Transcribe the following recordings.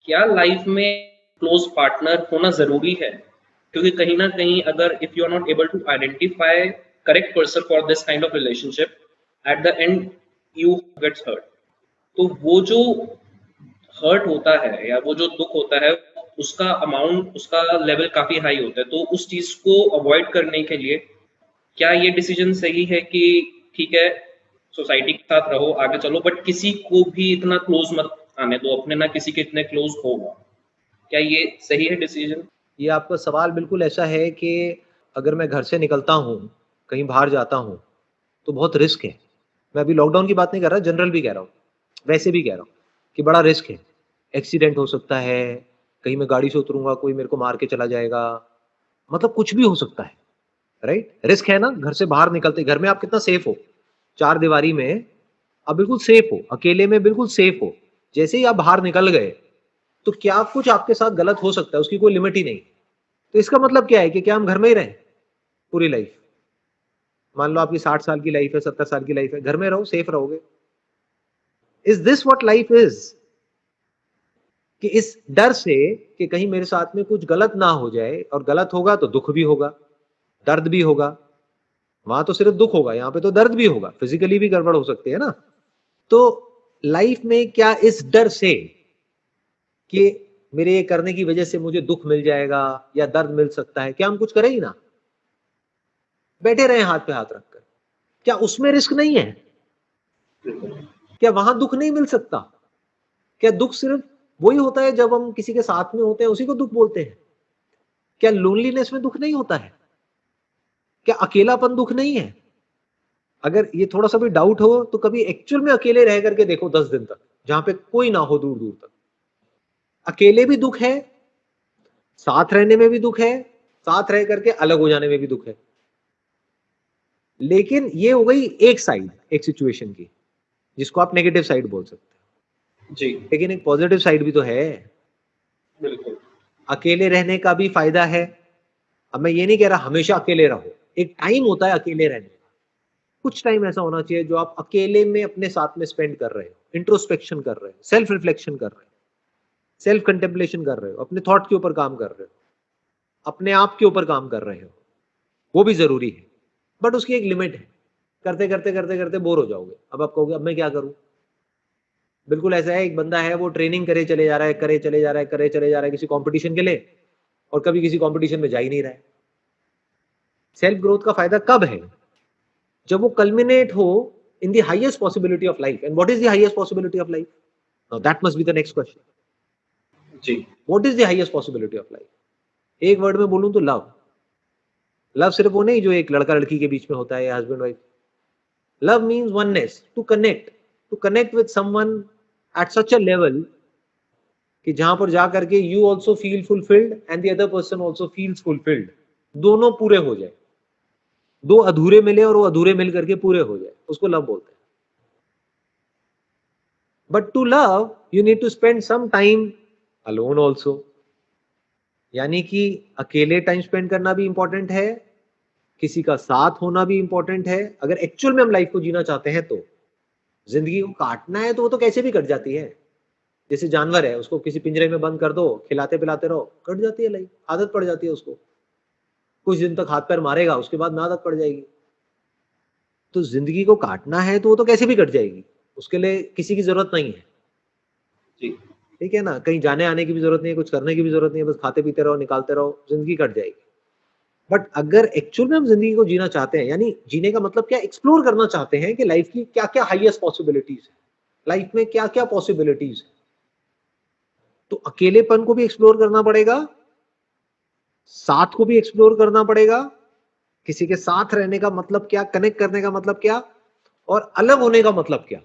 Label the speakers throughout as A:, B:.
A: क्या लाइफ में close partner होना ज़रूरी है? क्योंकि कहीं न कहीं अगर if you are not able to identify correct person for this kind of relationship, at the end you gets hurt. तो वो जो हर्ट होता है या वो जो दुःख होता है, उसका अमाउंट, उसका लेवल काफ़ी हाई होता है। तो उस चीज़ को अवॉइड करने के लिए क्या ये डिसीजन सही है कि ठीक है, सोसाइटी के साथ रहो, आगे चलो, बट किसी को भी इतना क्लोज़ मत आने दो, अपने ना किसी के इतने क्लोज़ हो? क्या ये सही है डिसीजन?
B: ये आपका सवाल बिल्कुल ऐसा है कि अगर मैं घर से निकलता हूँ, कहीं बाहर जाता हूँ, तो बहुत रिस्क है। मैं अभी लॉकडाउन की बात नहीं कर रहा, जनरल भी कह रहा हूँ, वैसे भी कह रहा हूँ कि बड़ा रिस्क है। एक्सीडेंट हो सकता है, कहीं मैं गाड़ी से उतरूँगा, कोई मेरे को मार के चला जाएगा, मतलब कुछ भी हो सकता है, राइट? रिस्क है ना, घर से बाहर निकलते घर में आप कितना सेफ हो, चार दीवारी में आप बिल्कुल सेफ हो, अकेले में बिल्कुल सेफ हो। जैसे ही आप बाहर निकल गए, तो क्या कुछ आपके साथ गलत हो सकता है, उसकी कोई लिमिट ही नहीं। तो इसका मतलब क्या है कि क्या हम घर में ही रहें पूरी लाइफ? मान लो आपकी 60 साल की लाइफ है, 70 साल की लाइफ है, घर में रहो, सेफ रहोगे। Is this what life is? कि इस डर से कि कहीं मेरे साथ में कुछ गलत ना हो जाए, और गलत होगा तो दुख भी होगा, दर्द भी होगा। वहां तो सिर्फ दुख होगा, यहाँ पे तो दर्द भी होगा, फिजिकली भी गड़बड़ हो सकती है ना। तो लाइफ में क्या इस डर से कि मेरे ये करने की वजह से मुझे दुख मिल जाएगा या दर्द मिल सकता है, क्या हम कुछ करें ही ना, बैठे रहे हाथ पे हाथ रखकर? क्या उसमें रिस्क नहीं है? क्या वहां दुख नहीं मिल सकता? क्या दुख सिर्फ वही होता है जब हम किसी के साथ में होते हैं, उसी को दुख बोलते हैं? क्या लोनलीनेस में दुख नहीं होता है? क्या अकेलापन दुख नहीं है? अगर ये थोड़ा सा भी डाउट हो तो कभी एक्चुअल में अकेले रह करके देखो 10 दिन तक, जहां पे कोई ना हो दूर दूर तक। अकेले भी दुख है, साथ रहने में भी दुख है, साथ रह करके अलग हो जाने में भी दुख है। लेकिन ये हो गई एक साइड, एक सिचुएशन की, जिसको आप नेगेटिव साइड बोल सकते हैं।
A: जी,
B: लेकिन एक पॉजिटिव साइड भी तो है।
A: बिल्कुल।
B: अकेले रहने का भी फायदा है। अब मैं ये नहीं कह रहा हमेशा अकेले रहो, एक टाइम होता है अकेले रहने का। कुछ टाइम ऐसा होना चाहिए जो आप अकेले में अपने साथ में स्पेंड कर रहे हो, इंट्रोस्पेक्शन कर रहे हो, सेल्फ रिफ्लेक्शन कर रहे हो, सेल्फ कंटेम्पलेशन कर रहे हो, अपने थॉट के ऊपर काम कर रहे हो, अपने आप के ऊपर काम कर रहे हो। वो भी जरूरी है, बट उसकी एक लिमिट है। करते करते करते करते बोर हो जाओगे, अब आप कहोगे अब मैं क्या करूं। बिल्कुल ऐसा है, एक बंदा है वो ट्रेनिंग करे चले जा रहा है, करे चले जा रहा है, करे चले जा रहा है किसी कंपटीशन के लिए, और कभी किसी कंपटीशन में जा ही नहीं रहा है। सेल्फ ग्रोथ का फायदा कब है? जब वो कल्मिनेट हो in the highest possibility of life. And what is the highest possibility of life? Now that must be the next question.
A: जी,
B: what is the highest possibility of life? एक word में बोलूं तो लव। लव सिर्फ वो नहीं जो एक लड़का लड़की के बीच में होता है या husband wife. Love means oneness, to connect with someone at such a level कि जहां पर जा करके you also feel fulfilled and the other person also feels fulfilled. दोनों पूरे हो जाए, दो अधूरे मिले और वो अधूरे मिल करके पूरे हो जाए, उसको लव बोलते हैं। But to love you need to spend some time alone also. यानी कि अकेले टाइम स्पेंड करना भी इंपॉर्टेंट है, किसी का साथ होना भी इंपॉर्टेंट है। अगर एक्चुअल में हम लाइफ को जीना चाहते हैं तो जिंदगी को काटना है तो वो तो कैसे भी कट जाती है। जैसे जानवर है, उसको किसी पिंजरे में बंद कर दो, खिलाते पिलाते रहो, कट जाती है लाइफ, आदत पड़ जाती है उसको। कुछ दिन तक हाथ पैर मारेगा, उसके बाद में आदत पड़ जाएगी। तो जिंदगी को काटना है तो वो तो कैसे भी कट जाएगी, उसके लिए किसी की जरूरत नहीं है।
A: जी,
B: ठीक है ना, कहीं जाने आने की भी जरूरत नहीं है, कुछ करने की भी जरूरत नहीं है, बस खाते पीते रहो, निकालते रहो, जिंदगी कट जाएगी। बट अगर एक्चुअल में हम जिंदगी को जीना चाहते हैं, यानी जीने का मतलब क्या, एक्सप्लोर करना चाहते हैं कि लाइफ की क्या क्या हाईएस्ट पॉसिबिलिटीज है, लाइफ में क्या क्या पॉसिबिलिटीज है, तो अकेलेपन को भी एक्सप्लोर करना पड़ेगा, साथ को भी एक्सप्लोर करना पड़ेगा। किसी के साथ रहने का मतलब क्या, कनेक्ट करने का मतलब क्या, और अलग होने का मतलब क्या।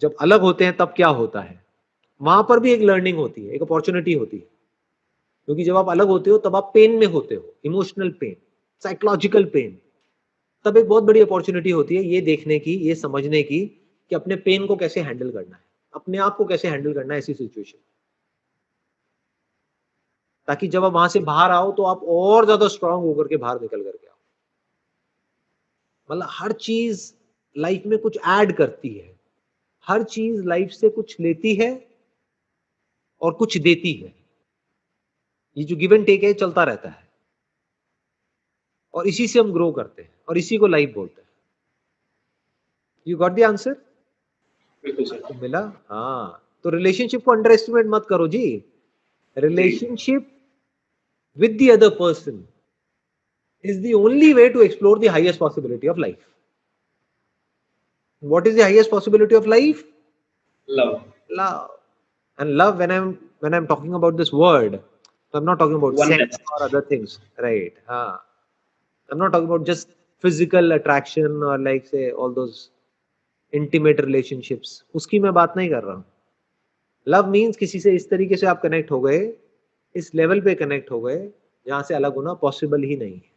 B: जब अलग होते हैं तब क्या होता है, वहां पर भी एक लर्निंग होती है, एक अपॉर्चुनिटी होती है। क्योंकि जब आप अलग होते हो तब आप पेन में होते हो, इमोशनल पेन, साइकोलॉजिकल पेन। तब एक बहुत बड़ी अपॉर्चुनिटी होती है ये देखने की, ये समझने की कि अपने पेन को कैसे हैंडल करना है, अपने आप को कैसे हैंडल करना है ऐसी सिचुएशन, ताकि जब आप वहां से बाहर आओ तो आप और ज्यादा स्ट्रांग होकर के बाहर निकल करके आओ। मतलब हर चीज लाइफ में कुछ ऐड करती है, हर चीज लाइफ से कुछ लेती है, और कुछ देती है। ये जो गिव एंड टेक है चलता रहता है और इसी से हम ग्रो करते हैं और इसी को लाइफ बोलते हैं। You got the answer?
A: बिल्कुल सर।
B: आपको मिला? हाँ, तो रिलेशनशिप को अंडर एस्टिमेट मत करो जी। Relationship with the other person is the only way to explore the highest possibility of life. What is the highest possibility of life?
A: Love.
B: Love. And love, when I'm talking about this word, so I'm not talking about
A: Oneness.
B: sex or other things, right? I'm not talking about just physical attraction or like say all those intimate relationships. उसकी मैं बात नहीं कर रहा हूँ. Love means किसी से इस तरीके से आप कनेक्ट हो गए, इस लेवल पे कनेक्ट हो गए जहां से अलग होना पॉसिबल ही नहीं है.